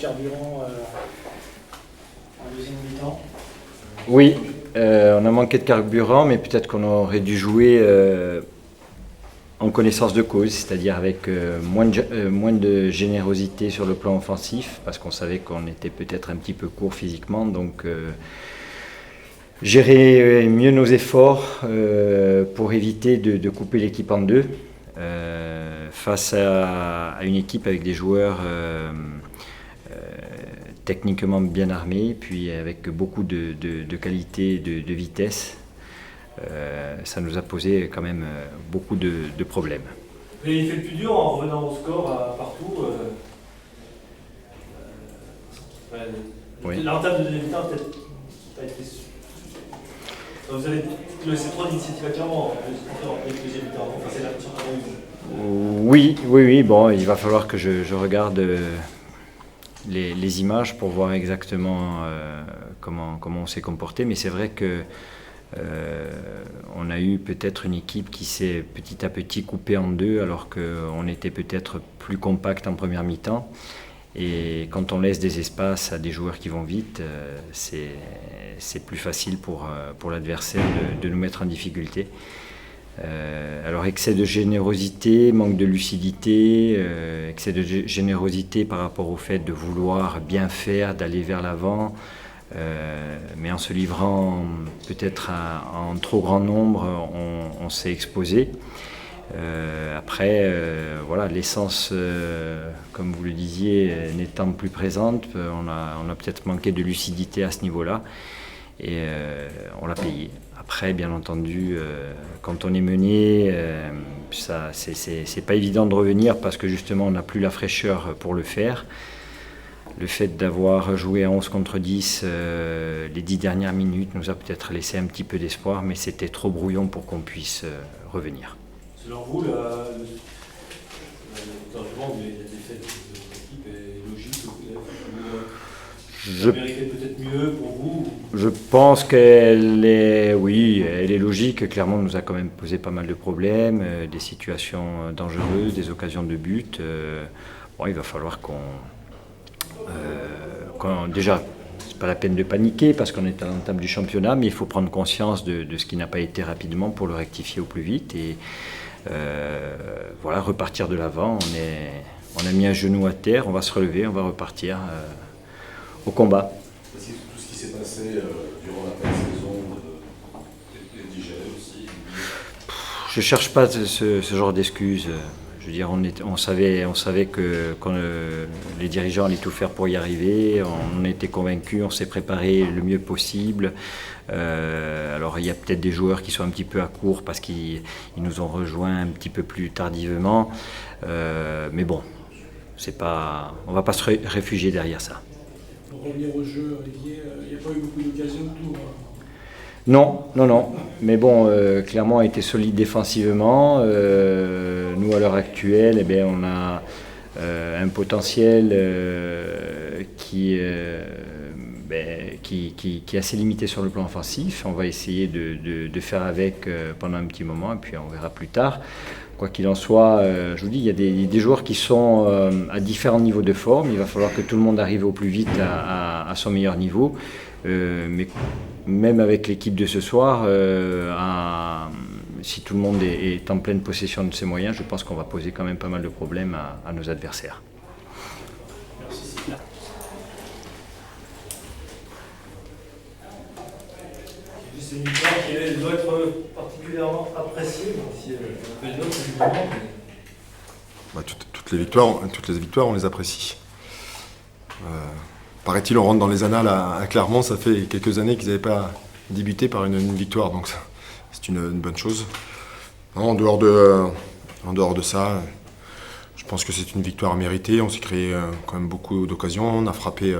carburant en deuxième mi-temps. Oui, on a manqué de carburant, mais peut-être qu'on aurait dû jouer en connaissance de cause, c'est-à-dire avec moins de générosité sur le plan offensif, parce qu'on savait qu'on était peut-être un petit peu court physiquement, donc gérer mieux nos efforts pour éviter de couper l'équipe en deux face à une équipe avec des joueurs techniquement bien armés, puis avec beaucoup de qualité, de vitesse. Ça nous a posé quand même beaucoup de problèmes. Vous avez fait le plus dur en revenant au score partout. Oui. L'entame de deuxième mi-temps peut-être pas été. Vous avez laissé trop d'initiatives à Clermont en deuxième mi-temps. Enfin, c'est l'impression qu'on a eue. Oui. Bon, il va falloir que je regarde les images pour voir exactement comment on s'est comporté. Mais c'est vrai que on a eu peut-être une équipe qui s'est petit à petit coupée en deux, alors qu'on était peut-être plus compact en première mi-temps. Et quand on laisse des espaces à des joueurs qui vont vite, c'est plus facile pour l'adversaire de nous mettre en difficulté. Alors excès de générosité, manque de lucidité, excès de générosité par rapport au fait de vouloir bien faire, d'aller vers l'avant, mais en se livrant peut-être en trop grand nombre, on s'est exposé. Après, voilà, l'essence, comme vous le disiez, n'étant plus présente, on a peut-être manqué de lucidité à ce niveau-là, et on l'a payé. Après, bien entendu, quand on est mené, c'est pas évident de revenir parce que justement on n'a plus la fraîcheur pour le faire. Le fait d'avoir joué à 11 contre 10 les 10 dernières minutes nous a peut-être laissé un petit peu d'espoir, mais c'était trop brouillon pour qu'on puisse revenir. Selon vous, le changement de la défaite de votre équipe est logique ou méritait peut-être mieux pour vous? Je pense qu'elle est, oui, elle est logique. Clairement, on nous a quand même posé pas mal de problèmes, des situations dangereuses, des occasions de but. Bon, il va falloir déjà, c'est pas la peine de paniquer parce qu'on est à l'entame du championnat, mais il faut prendre conscience de ce qui n'a pas été rapidement pour le rectifier au plus vite. Et voilà, repartir de l'avant. On a mis un genou à terre, on va se relever, on va repartir au combat. Est-ce que tout ce qui s'est passé durant la pré-saison est digéré aussi? Je ne cherche pas ce genre d'excuses. Je veux dire, on savait que les dirigeants allaient tout faire pour y arriver. On était convaincus, on s'est préparé le mieux possible. Alors il y a peut-être des joueurs qui sont un petit peu à court parce qu'ils nous ont rejoints un petit peu plus tardivement. Mais bon, on ne va pas se réfugier derrière ça. Pour revenir au jeu, Olivier, il n'y a pas eu beaucoup d'occasions de tour. Non. Mais bon, Clermont a été solide défensivement. Nous, à l'heure actuelle, eh bien, on a un potentiel qui est assez limité sur le plan offensif. On va essayer de faire avec pendant un petit moment, et puis on verra plus tard. Quoi qu'il en soit, je vous dis, il y a des joueurs qui sont à différents niveaux de forme. Il va falloir que tout le monde arrive au plus vite à son meilleur niveau. Mais même avec l'équipe de ce soir, si tout le monde est en pleine possession de ses moyens, je pense qu'on va poser quand même pas mal de problèmes à nos adversaires. Merci, c'est clair. C'est une victoire qui doit être particulièrement appréciée, même si un peu d'autres évidemment. Toutes les victoires, on les apprécie. Paraît-il, on rentre dans les annales à Clermont, ça fait quelques années qu'ils n'avaient pas débuté par une victoire, donc c'est une bonne chose. Non, en dehors de ça, je pense que c'est une victoire méritée. On s'est créé quand même beaucoup d'occasions, on a frappé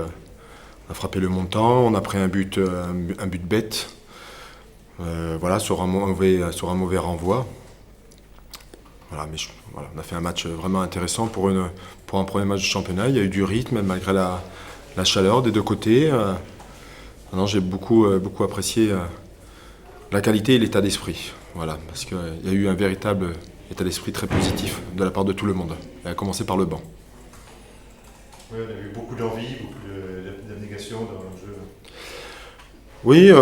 le montant, on a pris un but bête, voilà, sur un mauvais renvoi. Voilà, mais on a fait un match vraiment intéressant pour un premier match de championnat. Il y a eu du rythme malgré la chaleur des deux côtés. J'ai beaucoup apprécié la qualité et l'état d'esprit. Voilà, parce qu'il y a eu un véritable état d'esprit très positif de la part de tout le monde. Et à commencer par le banc. Oui, on a eu beaucoup d'envie, beaucoup d'abnégation dans le jeu. Oui,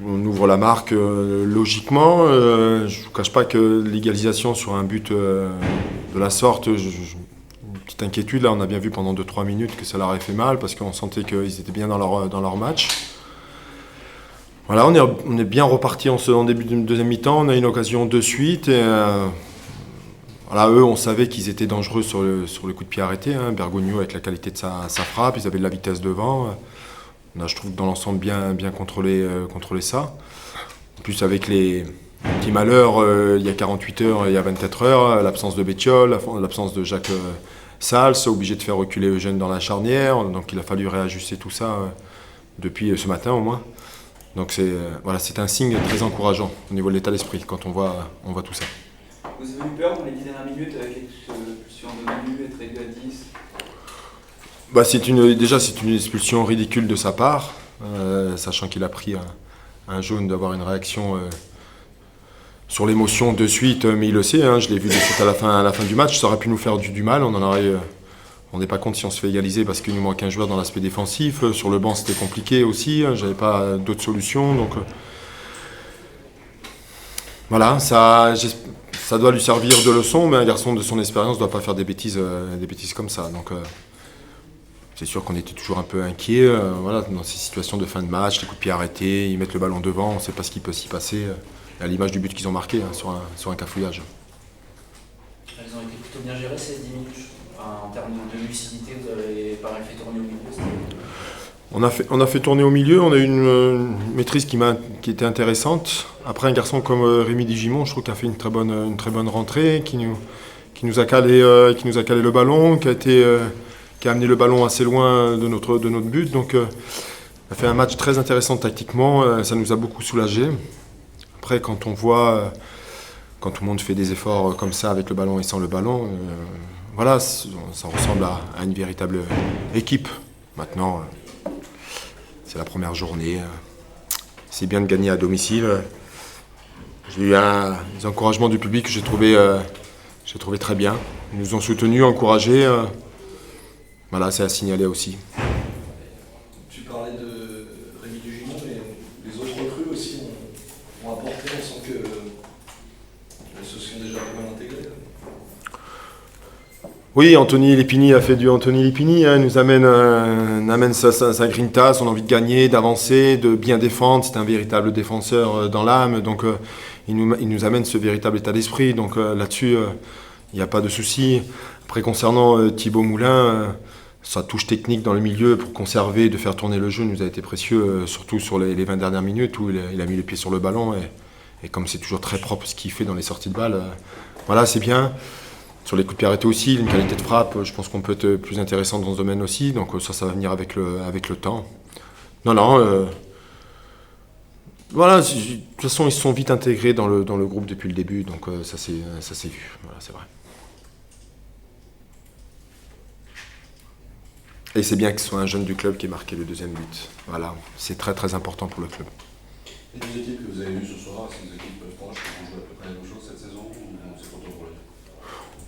on ouvre la marque logiquement. Je ne vous cache pas que l'égalisation sur un but de la sorte, une petite inquiétude. Là, on a bien vu pendant 2-3 minutes que ça leur avait fait mal parce qu'on sentait qu'ils étaient bien dans leur match. Voilà, on est bien reparti en début de deuxième mi-temps. On a une occasion de suite. Et, voilà, eux, on savait qu'ils étaient dangereux sur le coup de pied arrêté. Hein. Bergogneau, avec la qualité de sa frappe, ils avaient de la vitesse devant. On a, je trouve, dans l'ensemble bien contrôlé ça. En plus, avec les petits malheurs, il y a 48 heures et il y a 24 heures, l'absence de Bétiol, l'absence de Jacques Sals, obligé de faire reculer Eugène dans la charnière. Donc il a fallu réajuster tout ça depuis ce matin au moins. Donc c'est un signe très encourageant au niveau de l'état d'esprit quand on voit tout ça. Vous avez eu peur dans les 10 dernières minutes avec l'expulsion de Manu, être réduit à 10? Bah, c'est une expulsion ridicule de sa part, sachant qu'il a pris un jaune, d'avoir une réaction sur l'émotion de suite, mais il le sait, hein, je l'ai vu de suite à la fin du match, ça aurait pu nous faire du mal, on n'est pas compte si on se fait égaliser parce qu'il nous manque un joueur dans l'aspect défensif, sur le banc c'était compliqué aussi, hein, j'avais pas d'autres solutions, donc voilà, ça doit lui servir de leçon, mais un garçon de son expérience ne doit pas faire des bêtises comme ça, donc c'est sûr qu'on était toujours un peu inquiets, voilà, dans ces situations de fin de match, les coups de pied arrêtés, ils mettent le ballon devant, on ne sait pas ce qui peut s'y passer, à l'image du but qu'ils ont marqué hein, sur un cafouillage. Elles ont été plutôt bien gérées ces 10 minutes. Enfin, en termes de lucidité, vous avez pareil fait tourner au milieu. On a fait tourner au milieu, on a eu une maîtrise qui était intéressante. Après, un garçon comme Rémi Digimon, je trouve qu'il a fait une très bonne rentrée, qui nous a calé le ballon, qui a amené le ballon assez loin de notre but. Donc, on a fait un match très intéressant tactiquement, ça nous a beaucoup soulagés. Après, quand on voit, quand tout le monde fait des efforts comme ça, avec le ballon et sans le ballon, voilà, ça ressemble à une véritable équipe. Maintenant, c'est la première journée. C'est bien de gagner à domicile. J'ai eu des encouragements du public que j'ai trouvé très bien. Ils nous ont soutenus, encouragés. Voilà, c'est à signaler aussi. Tu parlais de Rémi Digimon, mais les autres recrues aussi ont apporté. On sent qu'elles se sont déjà pas mal intégrées. Oui, Anthony Lépini a fait du Anthony Lépini. Hein, il nous amène sa grinta, son envie de gagner, d'avancer, de bien défendre. C'est un véritable défenseur dans l'âme. Donc, il nous amène ce véritable état d'esprit. Donc, là-dessus, il n'y a pas de souci. Après, concernant Thibaut Moulin, sa touche technique dans le milieu pour conserver, de faire tourner le jeu nous a été précieux, surtout sur les 20 dernières minutes où il a mis les pieds sur le ballon. Et comme c'est toujours très propre ce qu'il fait dans les sorties de balle, voilà, c'est bien. Sur les coups de pied arrêtés aussi, une qualité de frappe, je pense qu'on peut être plus intéressant dans ce domaine aussi. Donc ça va venir avec le temps. Non, voilà, de toute façon, ils se sont vite intégrés dans le groupe depuis le début. Donc ça s'est vu, voilà, c'est vrai. Et c'est bien que ce soit un jeune du club qui ait marqué le deuxième but. Voilà, c'est très très important pour le club. Les deux équipes que vous avez vues ce soir, c'est des équipes proches qui vont jouer à peu près la même chose cette saison ou c'est pas trop pour les...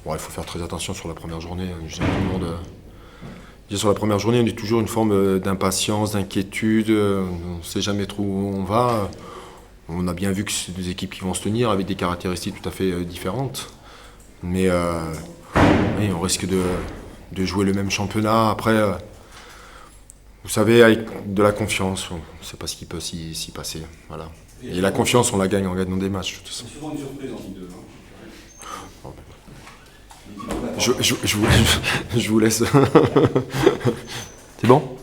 Bon, il faut faire très attention sur la première journée. Je dis à tout le monde, sur la première journée, on est toujours une forme d'impatience, d'inquiétude. On ne sait jamais trop où on va. On a bien vu que c'est des équipes qui vont se tenir avec des caractéristiques tout à fait différentes. Mais oui, on risque de jouer le même championnat. Après, vous savez, avec de la confiance, on ne sait pas ce qui peut s'y passer. Voilà. Et la confiance, on la gagne en gagnant des matchs. De toute façon. C'est souvent une surprise en Ligue 2. Je vous laisse. C'est bon ?